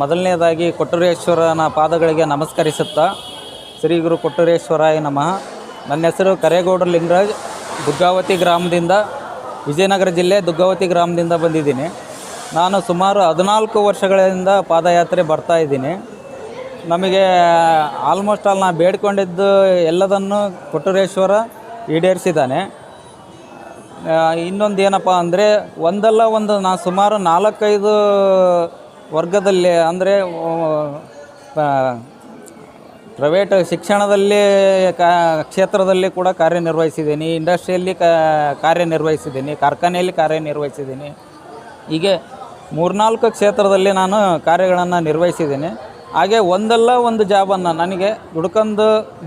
ಮೊದಲನೇದಾಗಿ ಕೊಟ್ಟೂರೇಶ್ವರನ ಪಾದಗಳಿಗೆ ನಮಸ್ಕರಿಸುತ್ತಾ ಶ್ರೀ ಗುರು ಕೊಟ್ಟೂರೇಶ್ವರಾಯ ನಮಃ. ನನ್ನ ಹೆಸರು ಕರೇಗೌಡರು ಲಿಂಗರಾಜ್. ದುಗ್ಗಾವತಿ ಗ್ರಾಮದಿಂದ, ವಿಜಯನಗರ ಜಿಲ್ಲೆ ದುಗ್ಗಾವತಿ ಗ್ರಾಮದಿಂದ ಬಂದಿದ್ದೀನಿ. ನಾನು ಸುಮಾರು 14 ವರ್ಷಗಳಿಂದ ಪಾದಯಾತ್ರೆ ಬರ್ತಾಯಿದ್ದೀನಿ. ನಮಗೆ ಆಲ್ಮೋಸ್ಟ್ ಆಲ್ ನಾನು ಬೇಡ್ಕೊಂಡಿದ್ದು ಎಲ್ಲದನ್ನು ಕೊಟ್ಟೂರೇಶ್ವರ ಈಡೇರಿಸಿದ್ದಾನೆ. ಇನ್ನೊಂದು ಏನಪ್ಪ ಅಂದರೆ, ಒಂದಲ್ಲ ಒಂದು ನಾನು ಸುಮಾರು 4-5 ವರ್ಗದಲ್ಲಿ, ಅಂದರೆ ಪ್ರೈವೇಟ್ ಶಿಕ್ಷಣದಲ್ಲಿ ಕ್ಷೇತ್ರದಲ್ಲಿ ಕೂಡ ಕಾರ್ಯನಿರ್ವಹಿಸಿದ್ದೀನಿ, ಇಂಡಸ್ಟ್ರಿಯಲ್ಲಿ ಕಾರ್ಯನಿರ್ವಹಿಸಿದ್ದೀನಿ, ಕಾರ್ಖಾನೆಯಲ್ಲಿ ಕಾರ್ಯನಿರ್ವಹಿಸಿದ್ದೀನಿ. ಹೀಗೆ 3-4 ಕ್ಷೇತ್ರದಲ್ಲಿ ನಾನು ಕಾರ್ಯಗಳನ್ನು ನಿರ್ವಹಿಸಿದ್ದೀನಿ. ಹಾಗೆ ಒಂದಲ್ಲ ಒಂದು ಜಾಬನ್ನು ನನಗೆ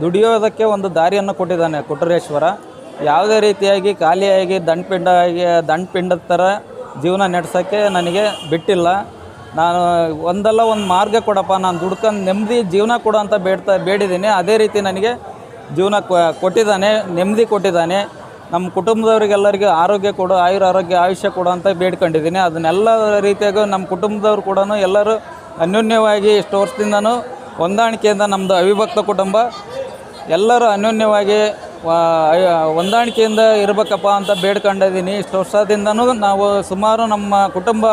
ದುಡಿಯೋದಕ್ಕೆ ಒಂದು ದಾರಿಯನ್ನು ಕೊಟ್ಟಿದ್ದಾನೆ ಕೊಟ್ಟೂರೇಶ್ವರ. ಯಾವುದೇ ರೀತಿಯಾಗಿ ಖಾಲಿಯಾಗಿ ದಂಡಪಿಂಡದ ಥರ ಜೀವನ ನಡೆಸೋಕ್ಕೆ ನನಗೆ ಬಿಟ್ಟಿಲ್ಲ. ನಾನು ಒಂದಲ್ಲ ಒಂದು ಮಾರ್ಗ ಕೊಡಪ್ಪ, ನಾನು ದುಡ್ಕೊಂಡು ನೆಮ್ಮದಿ ಜೀವನ ಕೊಡು ಅಂತ ಬೇಡಿದ್ದೀನಿ. ಅದೇ ರೀತಿ ನನಗೆ ಜೀವನ ಕೊಟ್ಟಿದ್ದಾನೆ, ನೆಮ್ಮದಿ ಕೊಟ್ಟಿದ್ದಾನೆ. ನಮ್ಮ ಕುಟುಂಬದವ್ರಿಗೆಲ್ಲರಿಗೂ ಆರೋಗ್ಯ ಕೊಡು, ಆಯುಷ್ಯ ಕೊಡು ಅಂತ ಬೇಡ್ಕೊಂಡಿದ್ದೀನಿ. ಅದನ್ನೆಲ್ಲ ರೀತಿಯಾಗೂ ನಮ್ಮ ಕುಟುಂಬದವ್ರು ಕೂಡ ಎಲ್ಲರೂ ಅನ್ಯೋನ್ಯವಾಗಿ ಇಷ್ಟು ವರ್ಷದಿಂದನೂ ಹೊಂದಾಣಿಕೆಯಿಂದ, ನಮ್ಮದು ಅವಿಭಕ್ತ ಕುಟುಂಬ, ಎಲ್ಲರೂ ಅನ್ಯೋನ್ಯವಾಗಿ ಹೊಂದಾಣಿಕೆಯಿಂದ ಇರಬೇಕಪ್ಪ ಅಂತ ಬೇಡ್ಕೊಂಡಿದ್ದೀನಿ. ಇಷ್ಟು ವರ್ಷದಿಂದನೂ ನಾವು ಸುಮಾರು ನಮ್ಮ ಕುಟುಂಬ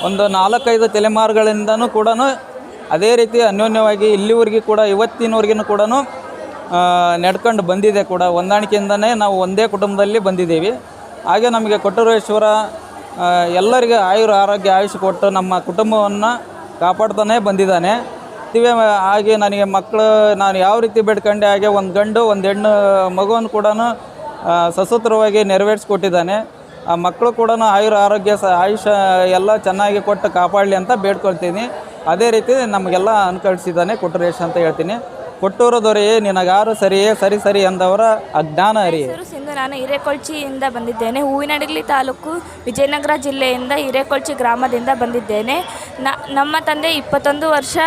ಒಂದು 4-5 ತಲೆಮಾರುಗಳಿಂದನೂ ಕೂಡ ಅದೇ ರೀತಿ ಅನ್ಯೋನ್ಯವಾಗಿ ಇಲ್ಲಿವರೆಗೂ ಕೂಡ ಇವತ್ತಿನವರೆಗೂ ಕೂಡ ನಡ್ಕೊಂಡು ಬಂದಿದೆ ಕೂಡ. ಹೊಂದಾಣಿಕೆಯಿಂದನೇ ನಾವು ಒಂದೇ ಕುಟುಂಬದಲ್ಲಿ ಬಂದಿದ್ದೀವಿ. ಹಾಗೆ ನಮಗೆ ಕೊಟ್ಟೂರೇಶ್ವರ ಎಲ್ಲರಿಗೆ ಆಯುಷ್ಯ ಕೊಟ್ಟು ನಮ್ಮ ಕುಟುಂಬವನ್ನು ಕಾಪಾಡ್ತಾನೆ ಬಂದಿದ್ದಾನೆ. ಹಾಗೆ ನನಗೆ ಮಕ್ಕಳು ನಾನು ಯಾವ ರೀತಿ ಬೇಡ್ಕೊಂಡೆ ಹಾಗೆ ಒಂದು ಗಂಡು ಒಂದು ಹೆಣ್ಣು ಮಗುವನ್ನು ಕೂಡ ಸಸೂತ್ರವಾಗಿ ನೆರವೇರಿಸ್ಕೊಟ್ಟಿದ್ದಾನೆ. ಆ ಮಕ್ಕಳು ಕೂಡ ಆಯುಷ್ಯ ಎಲ್ಲ ಚೆನ್ನಾಗಿ ಕೊಟ್ಟು ಕಾಪಾಡಲಿ ಅಂತ ಬೇಡ್ಕೊಳ್ತೀನಿ. ಅದೇ ರೀತಿ ನಮಗೆಲ್ಲ ಅನುಕರಿಸಿದ್ದಾನೆ ಕೊಟ್ಟೂರೇಶ್ ಅಂತ ಹೇಳ್ತೀನಿ. ಕೊಟ್ಟೂರು ದೊರೆಯೇ ನಿನಗಾರು ಸರಿಯೇ ಸರಿ ಎಂದವರ ಅಜ್ಞಾನ ಅರಿಯೇ. ಸಿಂಧು, ನಾನು ಹಿರೇಕೊಳ್ಚಿಯಿಂದ ಬಂದಿದ್ದೇನೆ. ಹೂವಿನಡಗಲಿ ತಾಲೂಕು, ವಿಜಯನಗರ ಜಿಲ್ಲೆಯಿಂದ ಹಿರೇಕೊಳ್ಚಿ ಗ್ರಾಮದಿಂದ ಬಂದಿದ್ದೇನೆ. ನಮ್ಮ ತಂದೆ 21 ವರ್ಷ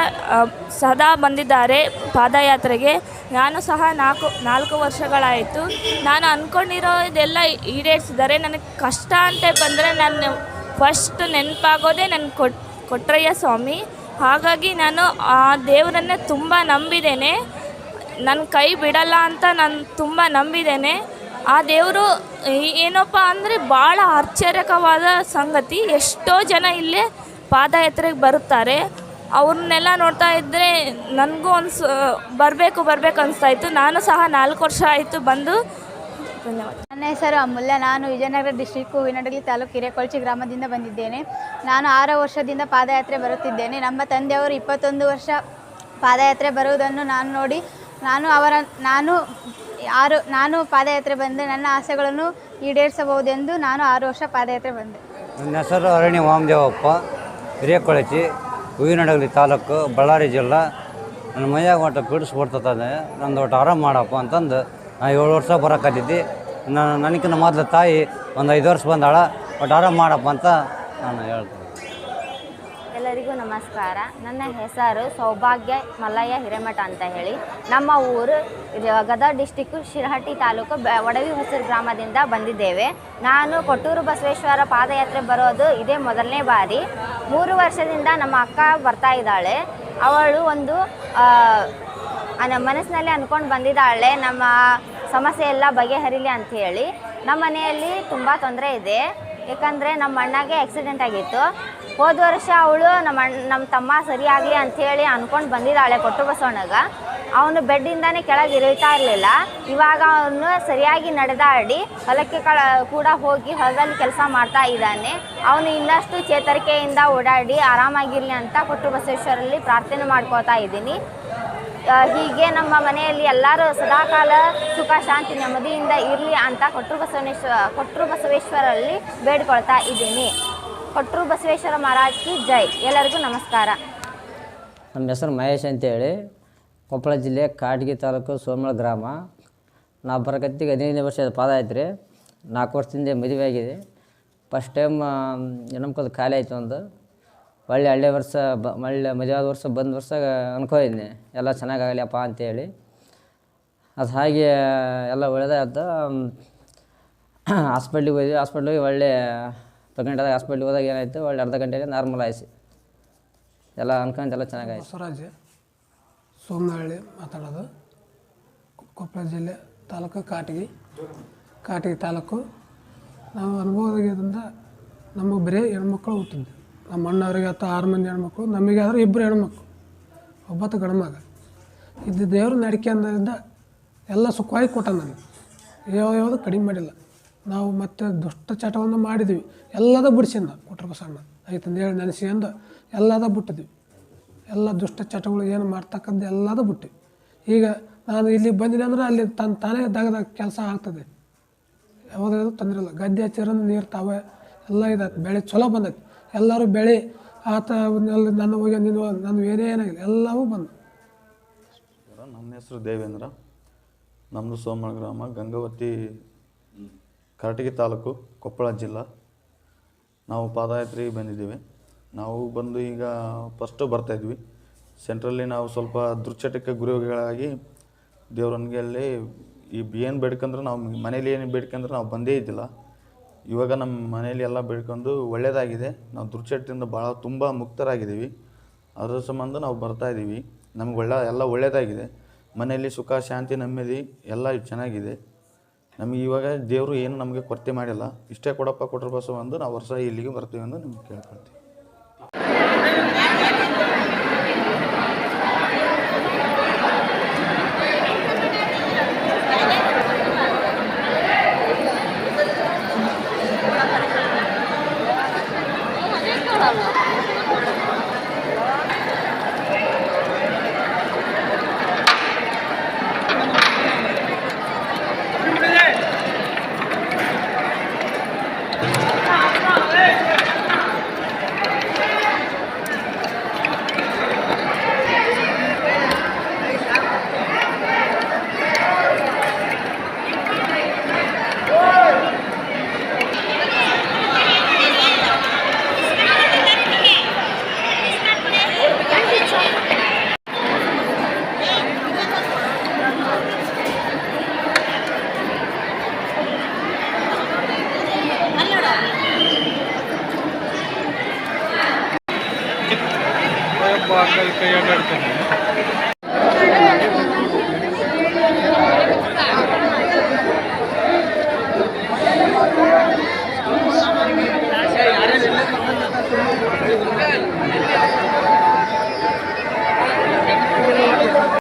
ಸದಾ ಬಂದಿದ್ದಾರೆ ಪಾದಯಾತ್ರೆಗೆ. ನಾನು ಸಹ 4 ವರ್ಷಗಳಾಯಿತು. ನಾನು ಅಂದ್ಕೊಂಡಿರೋದೆಲ್ಲ ಈಡೇರಿಸಿದ್ದಾರೆ. ನನಗೆ ಕಷ್ಟ ಅಂತ ಬಂದರೆ ನಾನು ಫಸ್ಟ್ ನೆನಪಾಗೋದೇ ನನ್ನ ಕೊಟ್ರಯ್ಯ ಸ್ವಾಮಿ. ಹಾಗಾಗಿ ನಾನು ಆ ದೇವರನ್ನೇ ತುಂಬ ನಂಬಿದ್ದೇನೆ. ನನ್ನ ಕೈ ಬಿಡಲ್ಲ ಅಂತ ನಾನು ತುಂಬ ನಂಬಿದ್ದೇನೆ. ಆ ದೇವರು ಏನಪ್ಪ ಅಂದರೆ ಭಾಳ ಆಶ್ಚರ್ಯಕವಾದ ಸಂಗತಿ. ಎಷ್ಟೋ ಜನ ಇಲ್ಲೇ ಪಾದಯಾತ್ರೆಗೆ ಬರುತ್ತಾರೆ. ಅವ್ರನ್ನೆಲ್ಲ ನೋಡ್ತಾ ಇದ್ದರೆ ನನಗೂ ಬರಬೇಕು ಅನಿಸ್ತಾಯಿತ್ತು. ನಾನು ಸಹ 4 ವರ್ಷ ಆಯಿತು ಬಂದು. ಧನ್ಯವಾದ. ನನ್ನ ಹೆಸರು ಅಮೂಲ್ಯ. ನಾನು ವಿಜಯನಗರ ಡಿಸ್ಟ್ರಿಕ್ಕು ಹೂವಿನಡಗಲಿ ತಾಲೂಕು ಹಿರೇಕೊಳ್ಚಿ ಗ್ರಾಮದಿಂದ ಬಂದಿದ್ದೇನೆ. ನಾನು 6 ವರ್ಷದಿಂದ ಪಾದಯಾತ್ರೆ ಬರುತ್ತಿದ್ದೇನೆ. ನಮ್ಮ ತಂದೆಯವರು 21 ವರ್ಷ ಪಾದಯಾತ್ರೆ ಬರುವುದನ್ನು ನಾನು ನೋಡಿ ನಾನು ಪಾದಯಾತ್ರೆ ಬಂದೆ. ನನ್ನ ಆಸೆಗಳನ್ನು ಈಡೇರಿಸಬಹುದೆಂದು ನಾನು 6 ವರ್ಷ ಪಾದಯಾತ್ರೆ ಬಂದೆ. ನನ್ನ ಹೆಸರು ಅರಣ್ಯ ವಾಮದೇವಪ್ಪ, ಹಿರೇಕೊಳಚಿ, ಹೂವಿನಡಗಲಿ ತಾಲೂಕು, ಬಳ್ಳಾರಿ ಜಿಲ್ಲಾ. ನನ್ನ ಮೈಯಾಗ ಒಟ್ಟು ಪೀಡಿಸ್ಬಿಡ್ತದೆ, ನಂದು ಒಟ್ಟು ಆರಾಮ ಮಾಡಪ್ಪ ಅಂತಂದು ನಾನು 7 ವರ್ಷ ಬರೋಕತ್ತಿದ್ದೆ. ನನಗಿನ್ನ ಮೊದಲು ತಾಯಿ ಒಂದು 5 ವರ್ಷ ಬಂದಾಳ, ಒಟ್ಟು ಆರಾಮ ಮಾಡಪ್ಪ ಅಂತ ನಾನು ಹೇಳ್ತೀನಿ. ಎಲ್ಲರಿಗೂ ನಮಸ್ಕಾರ. ನನ್ನ ಹೆಸರು ಸೌಭಾಗ್ಯ ಮಲ್ಲಯ್ಯ ಹಿರೇಮಠ ಅಂತ ಹೇಳಿ. ನಮ್ಮ ಊರು ಗದಗ ಡಿಸ್ಟಿಕ್ಕು ಶಿರಹಟ್ಟಿ ತಾಲೂಕು ಒಡವಿ ಹೊಸೂರು ಗ್ರಾಮದಿಂದ ಬಂದಿದ್ದೇವೆ. ನಾನು ಕೊಟ್ಟೂರು ಬಸವೇಶ್ವರ ಪಾದಯಾತ್ರೆ ಬರೋದು ಇದೇ ಮೊದಲನೇ ಬಾರಿ. 3 ವರ್ಷದಿಂದ ನಮ್ಮ ಅಕ್ಕ ಬರ್ತಾ ಇದ್ದಾಳೆ. ಅವಳು ಒಂದು ಮನಸ್ಸಿನಲ್ಲಿ ಅಂದ್ಕೊಂಡು ಬಂದಿದ್ದಾಳೆ, ನಮ್ಮ ಸಮಸ್ಯೆ ಎಲ್ಲ ಬಗೆಹರಿಲಿ ಅಂಥೇಳಿ. ನಮ್ಮ ಮನೆಯಲ್ಲಿ ತುಂಬ ತೊಂದರೆ ಇದೆ. ಯಾಕಂದರೆ ನಮ್ಮ ಅಣ್ಣಗೆ ಆಕ್ಸಿಡೆಂಟ್ ಆಗಿತ್ತು. ಹೋದ ವರ್ಷ ಅವಳು ನಮ್ಮ ತಮ್ಮ ಸರಿಯಾಗಲಿ ಅಂಥೇಳಿ ಅಂದ್ಕೊಂಡು ಬಂದಿದ್ದಾಳೆ ಕೊಟ್ಟು ಬಸವಣ್ಣಗೆ. ಅವನು ಬೆಡ್ಡಿಂದಾನೇ ಕೆಳಗೆ ಇಳಿತಾ ಇರಲಿಲ್ಲ. ಇವಾಗ ಅವನು ಸರಿಯಾಗಿ ನಡೆದಾಡಿ ಹೊಲಕ್ಕೆ ಕೂಡ ಹೋಗಿ ಹೊಲದಲ್ಲಿ ಕೆಲಸ ಮಾಡ್ತಾ ಇದ್ದಾನೆ. ಅವನು ಇನ್ನಷ್ಟು ಚೇತರಿಕೆಯಿಂದ ಓಡಾಡಿ ಆರಾಮಾಗಿರಲಿ ಅಂತ ಕೊಟ್ಟು ಬಸವೇಶ್ವರಲ್ಲಿ ಪ್ರಾರ್ಥನೆ ಮಾಡ್ಕೋತಾ ಇದ್ದೀನಿ. ಹೀಗೆ ನಮ್ಮ ಮನೆಯಲ್ಲಿ ಎಲ್ಲರೂ ಸದಾಕಾಲ ಸುಖ ಶಾಂತಿ ನೆಮ್ಮದಿಯಿಂದ ಇರಲಿ ಅಂತ ಕೊಟ್ಟೂರು ಬಸವೇಶ್ವರಲ್ಲಿ ಬೇಡ್ಕೊಳ್ತಾ ಇದ್ದೀನಿ. ಕೊಟ್ಟೂರು ಬಸವೇಶ್ವರ ಮಹಾರಾಜ್ ಕಿ ಜೈ. ಎಲ್ಲರಿಗೂ ನಮಸ್ಕಾರ. ನಮ್ಮ ಹೆಸರು ಮಹೇಶ್ ಅಂತೇಳಿ, ಕೊಪ್ಪಳ ಜಿಲ್ಲೆ ಕಾಟಗಿ ತಾಲೂಕು ಸೋಮಳ ಗ್ರಾಮ. ನಾವು ಬರಕತ್ತಿಗೆ 15ನೇ ವರ್ಷದ ಪಾದಯಾತ್ರೆ. 4 ವರ್ಷದಿಂದ ಮದುವೆ ಆಗಿದೆ. ಫಸ್ಟ್ ಟೈಮ್ ಹೆಣ್ಮಕ್ಳು ಖಾಲಿ ಆಯಿತು. ಒಳ್ಳೆ ವರ್ಷ ಮದುವೆ ಆದ ವರ್ಷ ಬಂದ ವರ್ಷ ಅನ್ಕೊಂಡಿದ್ದೆ ಎಲ್ಲ ಚೆನ್ನಾಗಾಗಲಿಯಪ್ಪ ಅಂತೇಳಿ. ಅದು ಹಾಗೆ ಎಲ್ಲ ಒಳ್ಳೆದಾಯ್ತು. ಹಾಸ್ಪಿಟ್ಲಿಗೆ ಹೋಗಿ ಒಳ್ಳೆ ಪ್ರೆಗ್ನೆಂಟ್ ಆದಾಗ ಹಾಸ್ಪಿಟ್ಲಿಗೆ ಹೋದಾಗ ಏನಾಯಿತು, ಒಳ್ಳೆ ಅರ್ಧ ಗಂಟೆಗೆ ನಾರ್ಮಲ್ ಆಯಿಸಿ ಎಲ್ಲ ಅನ್ಕೊಂಡು ಎಲ್ಲ ಚೆನ್ನಾಗಾಯ್ತು. ಬಸವರಾಜ್ ಸೋಮನಹಳ್ಳಿ ಮಾತಾಡೋದು, ಕೊಪ್ಪಳ ಜಿಲ್ಲೆ ತಾಲೂಕು ಕಾಟಗಿ ತಾಲೂಕು. ನಾವು ಅನುಭವದಾಗಿದ್ದರಿಂದ ನಮಗೆ ಬರೀ ಹೆಣ್ಮಕ್ಳು ಹುಟ್ಟಿದ್ದು. ನಮ್ಮ ಅಣ್ಣವ್ರಿಗೆ 6 ಮಂದಿ ಹೆಣ್ಮಕ್ಳು, ನಮಗೆ ಆದ್ರೆ 2 ಹೆಣ್ಮಕ್ಳು, 9 ಗಂಡ್ಮಗ ಇದು. ದೇವರು ನಡಿಕೆಯಿಂದ ಎಲ್ಲ ಸುಖವಾಗಿ ಕೊಟ್ಟ ನನಗೆ, ಯಾವುದು ಕಡಿಮೆ ಮಾಡಿಲ್ಲ. ನಾವು ಮತ್ತೆ ದುಷ್ಟ ಚಟವನ್ನು ಮಾಡಿದ್ವಿ, ಎಲ್ಲದ ಬಿಡಿಸಿದ ಕೊಟ್ರ ಬಸಣ್ಣ ಐತಂದೇಳಿ ನೆನೆಸ್ಕೊಂಡು ಎಲ್ಲದ ಬಿಟ್ಟಿದ್ವಿ. ಎಲ್ಲ ದುಷ್ಟ ಚಟಗಳು ಏನು ಮಾಡ್ತಕ್ಕಂಥ ಎಲ್ಲದ ಬಿಟ್ಟಿವಿ. ಈಗ ನಾನು ಇಲ್ಲಿ ಬಂದಿನಿ ಅಂದ್ರೆ ಅಲ್ಲಿ ತಾನೇ ದಗದಾಗ ಕೆಲಸ ಆಗ್ತದೆ, ಯಾವುದಾದ್ರು ತೊಂದರೆ ಇಲ್ಲ. ಗದ್ದೆ ಹಚ್ಚಿರೋದು ನೀರು ತಾವೇ ಎಲ್ಲ ಇದಾಯ್ತು, ಬೆಳೆ ಚಲೋ ಬಂದೈತಿ. ಎಲ್ಲರೂ ಬೆಳೆ ಆತ ನನ್ನ ಹೋಗಿ ನೀನು ನನ್ನ ಏನೇನಾಗಿಲ್ಲ ಎಲ್ಲವೂ ಬಂದು. ನಮ್ಮ ಹೆಸರು ದೇವೇಂದ್ರ, ನಮ್ಮದು ಸೋಮಳ ಗ್ರಾಮ, ಗಂಗಾವತಿ, ಕಾರಟಗಿ ತಾಲೂಕು, ಕೊಪ್ಪಳ ಜಿಲ್ಲಾ. ನಾವು ಪಾದಯಾತ್ರೆಗೆ ಬಂದಿದ್ದೇವೆ. ನಾವು ಬಂದು ಈಗ ಫಸ್ಟು ಬರ್ತಾಯಿದ್ವಿ. ಸೆಂಟ್ರಲ್ಲಿ ನಾವು ಸ್ವಲ್ಪ ದುಶ್ಚಟಕ್ಕೆ ಗುರಿಗಳಾಗಿ ದೇವ್ರನ್ನಲ್ಲಿ ಏನು ಬೇಡ್ಕೊಂಡ್ರೆ ನಾವು ಮನೇಲಿ ಏನು ಬೇಡ್ಕೊಂಡ್ರೆ ನಾವು ಬಂದೇ ಇದ್ದಿಲ್ಲ. ಇವಾಗ ನಮ್ಮ ಮನೇಲಿ ಎಲ್ಲ ಬೇಡ್ಕೊಂಡು ಒಳ್ಳೆಯದಾಗಿದೆ. ನಾವು ದುಶ್ಚಟದಿಂದ ಭಾಳ ತುಂಬ ಮುಕ್ತರಾಗಿದ್ದೀವಿ. ಅದರ ಸಂಬಂಧ ನಾವು ಬರ್ತಾಯಿದ್ದೀವಿ. ನಮ್ಗೆ ಎಲ್ಲ ಒಳ್ಳೆಯದಾಗಿದೆ. ಮನೆಯಲ್ಲಿ ಸುಖ, ಶಾಂತಿ, ನೆಮ್ಮದಿ ಎಲ್ಲ ಚೆನ್ನಾಗಿದೆ. ನಮಗೆ ಇವಾಗ ದೇವರು ಏನು ನಮಗೆ ಕೊರತೆ ಮಾಡಿಲ್ಲ. ಇಷ್ಟೇ ಕೊಡಪ್ಪ ಕೊಟ್ಟರು ಬಸವ ಅಂದು ನಾವು ವರ್ಷ ಇಲ್ಲಿಗೆ ಬರ್ತೀವಿ ಎಂದು ನಿಮ್ಗೆ ಕೇಳ್ಕೊಳ್ತೀವಿ.